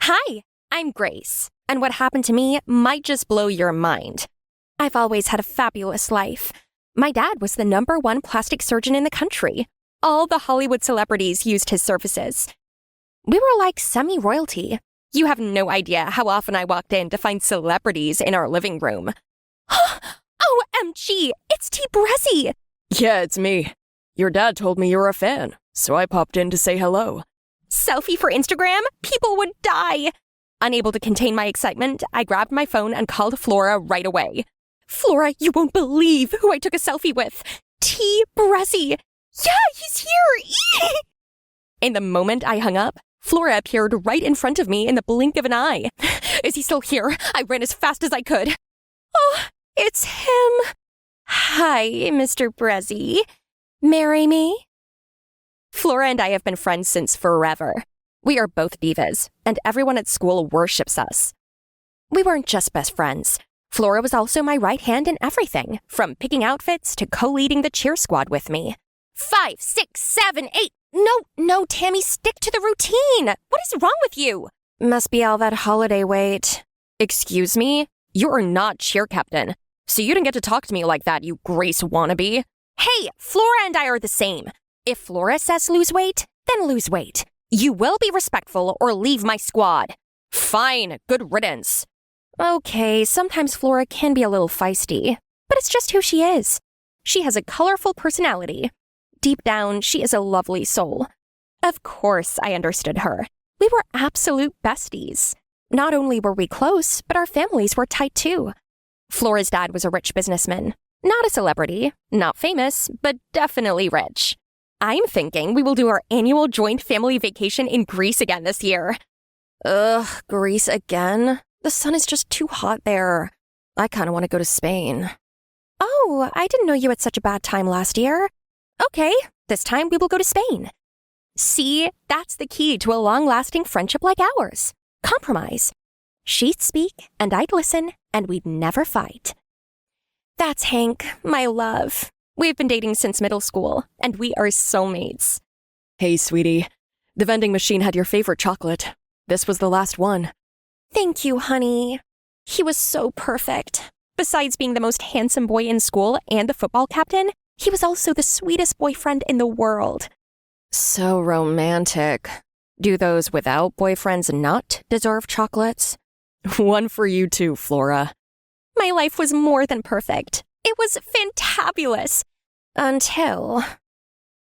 Hi, I'm Grace, and what happened to me might just blow your mind. I've always had a fabulous life. My dad was the #1 plastic surgeon in the country. All the Hollywood celebrities used his services. We were like semi-royalty. You have no idea how often I walked in to find celebrities in our living room. OMG, it's T. Brezzy! Yeah, it's me. Your dad told me you were a fan, so I popped in to say hello. Selfie for Instagram? People would die! Unable to contain my excitement, I grabbed my phone and called Flora right away. Flora, you won't believe who I took a selfie with. T. Brezzy! Yeah, he's here! In the moment I hung up, Flora appeared right in front of me in the blink of an eye. Is he still here? I ran as fast as I could. Oh, it's him. Hi, Mr. Brezzy. Marry me? Flora and I have been friends since forever. We are both divas, and everyone at school worships us. We weren't just best friends. Flora was also my right hand in everything, from picking outfits to co-leading the cheer squad with me. 5, 6, 7, 8. No, Tammy, stick to the routine. What is wrong with you? Must be all that holiday weight. Excuse me? You are not cheer captain, so you didn't get to talk to me like that, you Grace wannabe. Hey, Flora and I are the same. If Flora says lose weight, then lose weight. You will be respectful or leave my squad. Fine, good riddance. Okay, sometimes Flora can be a little feisty, but it's just who she is. She has a colorful personality. Deep down, she is a lovely soul. Of course, I understood her. We were absolute besties. Not only were we close, but our families were tight too. Flora's dad was a rich businessman. Not a celebrity, not famous, but definitely rich. I'm thinking we will do our annual joint family vacation in Greece again this year. Ugh, Greece again? The sun is just too hot there. I kind of want to go to Spain. Oh, I didn't know you had such a bad time last year. Okay, this time we will go to Spain. See, that's the key to a long-lasting friendship like ours. Compromise. She'd speak, and I'd listen, and we'd never fight. That's Hank, my love. We've been dating since middle school, and we are soulmates. Hey, sweetie. The vending machine had your favorite chocolate. This was the last one. Thank you, honey. He was so perfect. Besides being the most handsome boy in school and the football captain, he was also the sweetest boyfriend in the world. So romantic. Do those without boyfriends not deserve chocolates? One for you too, Flora. My life was more than perfect. It was fantabulous. Until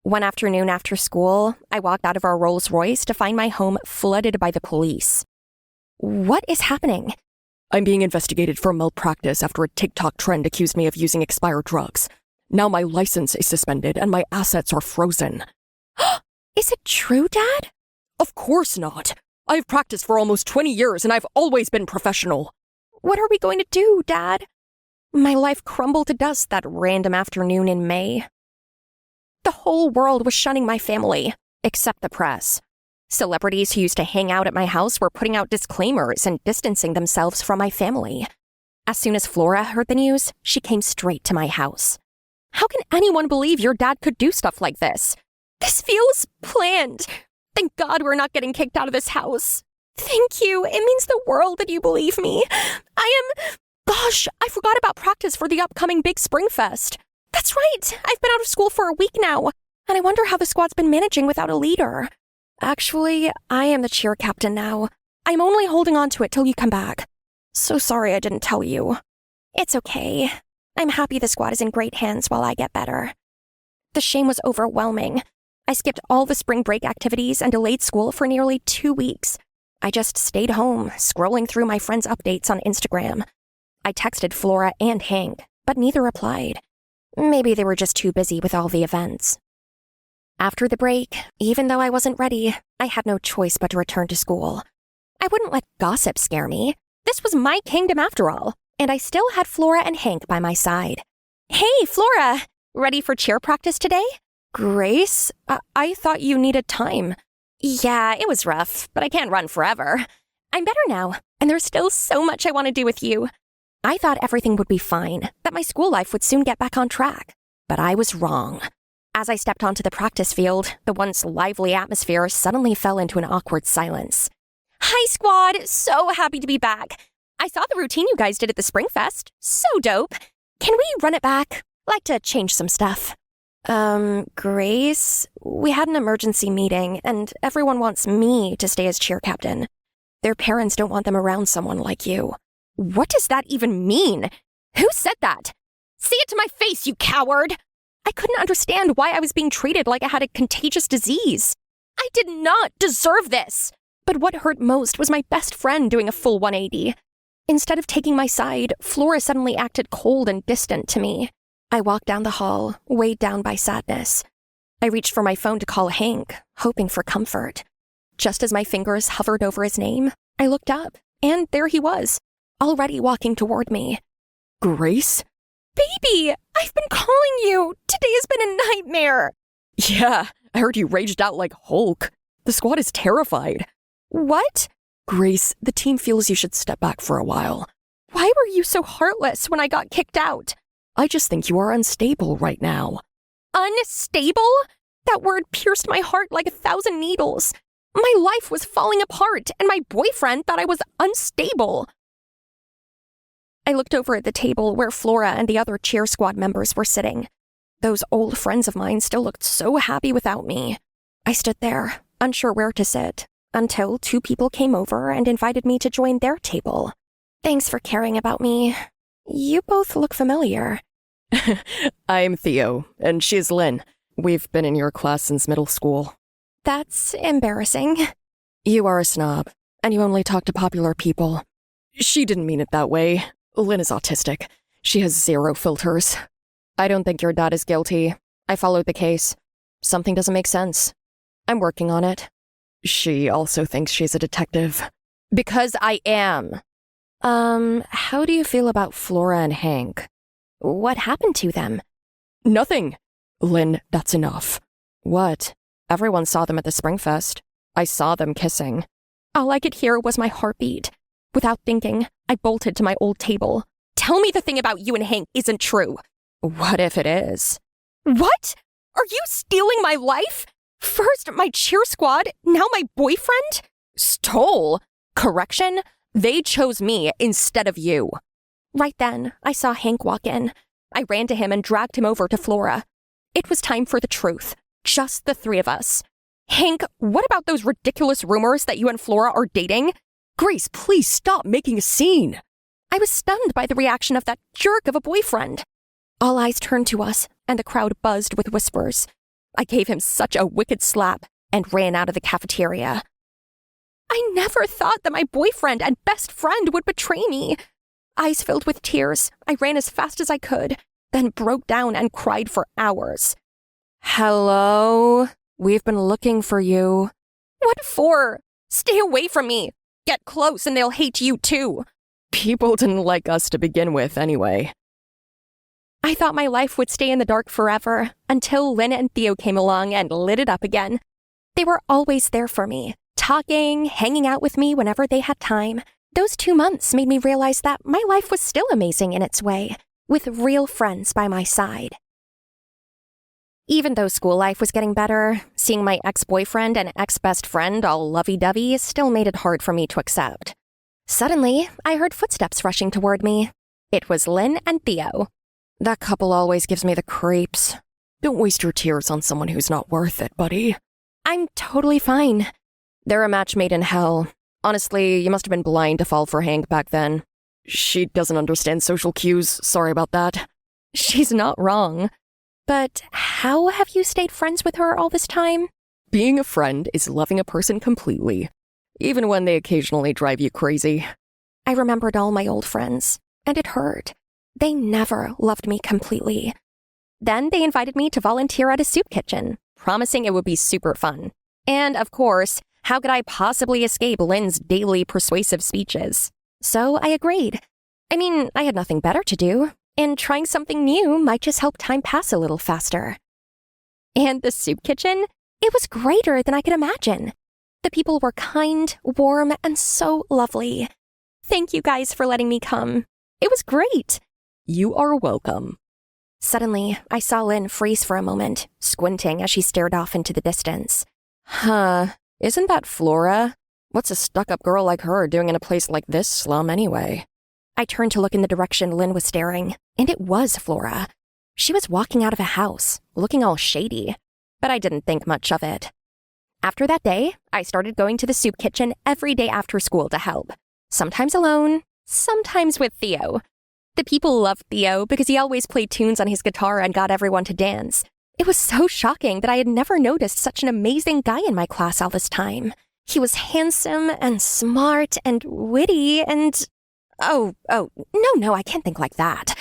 one afternoon after school, I walked out of our Rolls Royce to find my home flooded by the police. What is happening? I'm being investigated for malpractice after a TikTok trend accused me of using expired drugs. Now my license is suspended and my assets are frozen. Is it true, Dad? Of course not. I've practiced for almost 20 years and I've always been professional. What are we going to do, Dad? My life crumbled to dust that random afternoon in May. The whole world was shunning my family, except the press. Celebrities who used to hang out at my house were putting out disclaimers and distancing themselves from my family. As soon as Flora heard the news, she came straight to my house. How can anyone believe your dad could do stuff like this? This feels planned. Thank God we're not getting kicked out of this house. Thank you. It means the world that you believe me. Gosh, I forgot about practice for the upcoming big Spring Fest. That's right. I've been out of school for a week now, and I wonder how the squad's been managing without a leader. Actually, I am the cheer captain now. I'm only holding on to it till you come back. So sorry I didn't tell you. It's okay. I'm happy the squad is in great hands while I get better. The shame was overwhelming. I skipped all the spring break activities and delayed school for nearly 2 weeks. I just stayed home, scrolling through my friends' updates on Instagram. I texted Flora and Hank, but neither replied. Maybe they were just too busy with all the events. After the break, even though I wasn't ready, I had no choice but to return to school. I wouldn't let gossip scare me. This was my kingdom after all, and I still had Flora and Hank by my side. Hey, Flora! Ready for cheer practice today? Grace? I thought you needed time. Yeah, it was rough, but I can't run forever. I'm better now, and there's still so much I want to do with you. I thought everything would be fine, that my school life would soon get back on track. But I was wrong. As I stepped onto the practice field, the once lively atmosphere suddenly fell into an awkward silence. Hi, squad. So happy to be back. I saw the routine you guys did at the Spring Fest. So dope. Can we run it back? Like to change some stuff. Grace, we had an emergency meeting, and everyone wants me to stay as cheer captain. Their parents don't want them around someone like you. What does that even mean? Who said that? Say it to my face, you coward! I couldn't understand why I was being treated like I had a contagious disease. I did not deserve this! But what hurt most was my best friend doing a full 180. Instead of taking my side, Flora suddenly acted cold and distant to me. I walked down the hall, weighed down by sadness. I reached for my phone to call Hank, hoping for comfort. Just as my fingers hovered over his name, I looked up, and there he was, already walking toward me. Grace? Baby, I've been calling you. Today has been a nightmare. Yeah, I heard you raged out like Hulk. The squad is terrified. What? Grace, the team feels you should step back for a while. Why were you so heartless when I got kicked out? I just think you are unstable right now. Unstable? That word pierced my heart like 1,000 needles. My life was falling apart, and my boyfriend thought I was unstable. I looked over at the table where Flora and the other cheer squad members were sitting. Those old friends of mine still looked so happy without me. I stood there, unsure where to sit, until 2 people came over and invited me to join their table. Thanks for caring about me. You both look familiar. I'm Theo, and she's Lynn. We've been in your class since middle school. That's embarrassing. You are a snob, and you only talk to popular people. She didn't mean it that way. Lynn is autistic. She has 0 filters. I don't think your dad is guilty. I followed the case. Something doesn't make sense. I'm working on it. She also thinks she's a detective. Because I am. How do you feel about Flora and Hank? What happened to them? Nothing. Lynn, that's enough. What? Everyone saw them at the Spring Fest. I saw them kissing. All I could hear was my heartbeat. Without thinking, I bolted to my old table. Tell me the thing about you and Hank isn't true. What if it is? What? Are you stealing my life? First my cheer squad, now my boyfriend? Stole? Correction? They chose me instead of you. Right then, I saw Hank walk in. I ran to him and dragged him over to Flora. It was time for the truth. Just the 3 of us. Hank, what about those ridiculous rumors that you and Flora are dating? Grace, please stop making a scene. I was stunned by the reaction of that jerk of a boyfriend. All eyes turned to us, and the crowd buzzed with whispers. I gave him such a wicked slap and ran out of the cafeteria. I never thought that my boyfriend and best friend would betray me. Eyes filled with tears, I ran as fast as I could, then broke down and cried for hours. Hello? We've been looking for you. What for? Stay away from me. Get close and they'll hate you too. People didn't like us to begin with anyway. I thought my life would stay in the dark forever until Lynn and Theo came along and lit it up again. They were always there for me, talking, hanging out with me whenever they had time. Those 2 months made me realize that my life was still amazing in its way, with real friends by my side. Even though school life was getting better, seeing my ex-boyfriend and ex-best friend all lovey-dovey still made it hard for me to accept. Suddenly, I heard footsteps rushing toward me. It was Lynn and Theo. That couple always gives me the creeps. Don't waste your tears on someone who's not worth it, buddy. I'm totally fine. They're a match made in hell. Honestly, you must have been blind to fall for Hank back then. She doesn't understand social cues. Sorry about that. She's not wrong. But how have you stayed friends with her all this time? Being a friend is loving a person completely, even when they occasionally drive you crazy. I remembered all my old friends, and it hurt. They never loved me completely. Then they invited me to volunteer at a soup kitchen, promising it would be super fun. And of course, how could I possibly escape Lynn's daily persuasive speeches? So I agreed. I mean, I had nothing better to do, and trying something new might just help time pass a little faster. And the soup kitchen? It was greater than I could imagine. The people were kind, warm, and so lovely. Thank you guys for letting me come. It was great. You are welcome. Suddenly, I saw Lynn freeze for a moment, squinting as she stared off into the distance. Huh, isn't that Flora? What's a stuck-up girl like her doing in a place like this slum anyway? I turned to look in the direction Lynn was staring, and it was Flora. She was walking out of a house, looking all shady, but I didn't think much of it. After that day, I started going to the soup kitchen every day after school to help. Sometimes alone, sometimes with Theo. The people loved Theo because he always played tunes on his guitar and got everyone to dance. It was so shocking that I had never noticed such an amazing guy in my class all this time. He was handsome and smart and witty and... Oh, no, I can't think like that.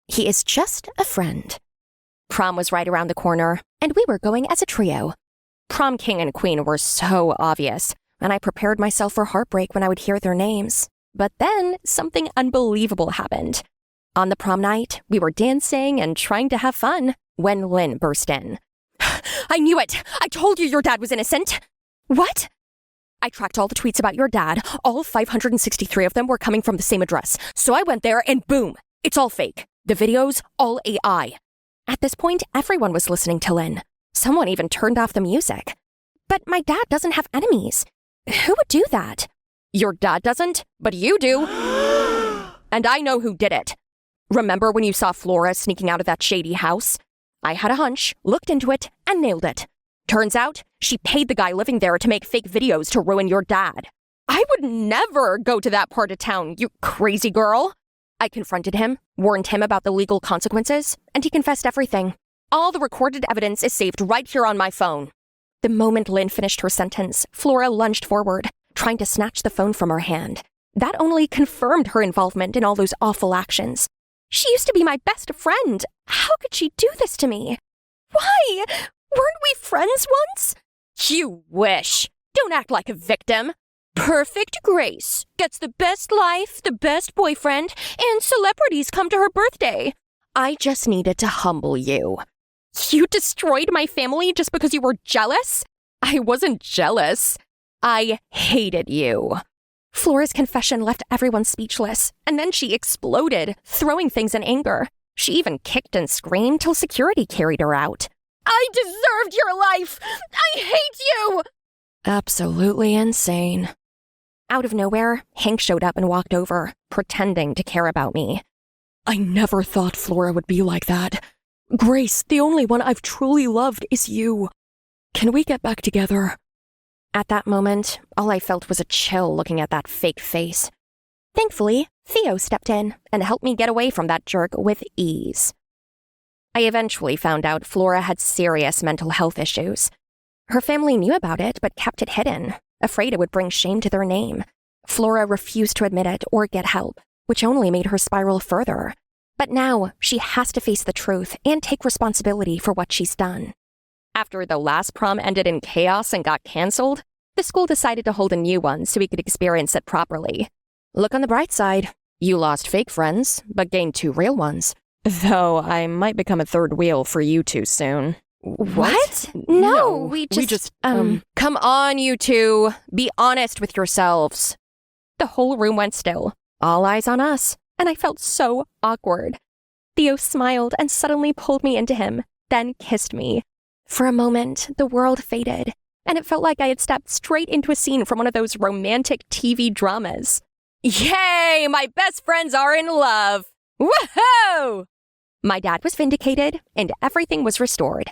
He is just a friend. Prom was right around the corner, and we were going as a trio. Prom king and queen were so obvious, and I prepared myself for heartbreak when I would hear their names. But then something unbelievable happened. On the prom night, we were dancing and trying to have fun when Lynn burst in. I knew it! I told you your dad was innocent! What? I tracked all the tweets about your dad. All 563 of them were coming from the same address. So I went there and boom, it's all fake. The videos, all AI. At this point, everyone was listening to Lynn. Someone even turned off the music. But my dad doesn't have enemies. Who would do that? Your dad doesn't, but you do. And I know who did it. Remember when you saw Flora sneaking out of that shady house? I had a hunch, looked into it, and nailed it. Turns out, she paid the guy living there to make fake videos to ruin your dad. I would never go to that part of town, you crazy girl. I confronted him, warned him about the legal consequences, and he confessed everything. All the recorded evidence is saved right here on my phone. The moment Lynn finished her sentence, Flora lunged forward, trying to snatch the phone from her hand. That only confirmed her involvement in all those awful actions. She used to be my best friend. How could she do this to me? Why? Weren't we friends once? You wish. Don't act like a victim. Perfect Grace gets the best life, the best boyfriend, and celebrities come to her birthday. I just needed to humble you. You destroyed my family just because you were jealous? I wasn't jealous. I hated you. Flora's confession left everyone speechless, and then she exploded, throwing things in anger. She even kicked and screamed till security carried her out. I deserved your life! I hate you! Absolutely insane. Out of nowhere, Hank showed up and walked over, pretending to care about me. I never thought Flora would be like that. Grace, the only one I've truly loved is you. Can we get back together? At that moment, all I felt was a chill looking at that fake face. Thankfully, Theo stepped in and helped me get away from that jerk with ease. I eventually found out Flora had serious mental health issues. Her family knew about it but kept it hidden, afraid it would bring shame to their name. Flora refused to admit it or get help, which only made her spiral further. But now, she has to face the truth and take responsibility for what she's done. After the last prom ended in chaos and got cancelled, the school decided to hold a new one so we could experience it properly. Look on the bright side. You lost fake friends, but gained 2 real ones. Though I might become a third wheel for you two soon. What? No, we just... Come on, you two. Be honest with yourselves. The whole room went still, all eyes on us, and I felt so awkward. Theo smiled and suddenly pulled me into him, then kissed me. For a moment, the world faded, and it felt like I had stepped straight into a scene from one of those romantic TV dramas. Yay! My best friends are in love! Woohoo! My dad was vindicated, and everything was restored.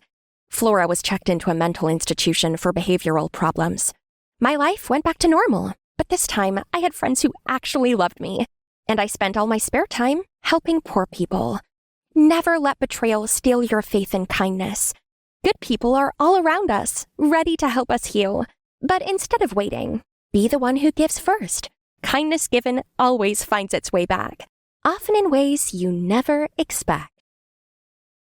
Flora was checked into a mental institution for behavioral problems. My life went back to normal, but this time I had friends who actually loved me, and I spent all my spare time helping poor people. Never let betrayal steal your faith and kindness. Good people are all around us, ready to help us heal. But instead of waiting, be the one who gives first. Kindness given always finds its way back, often in ways you never expect.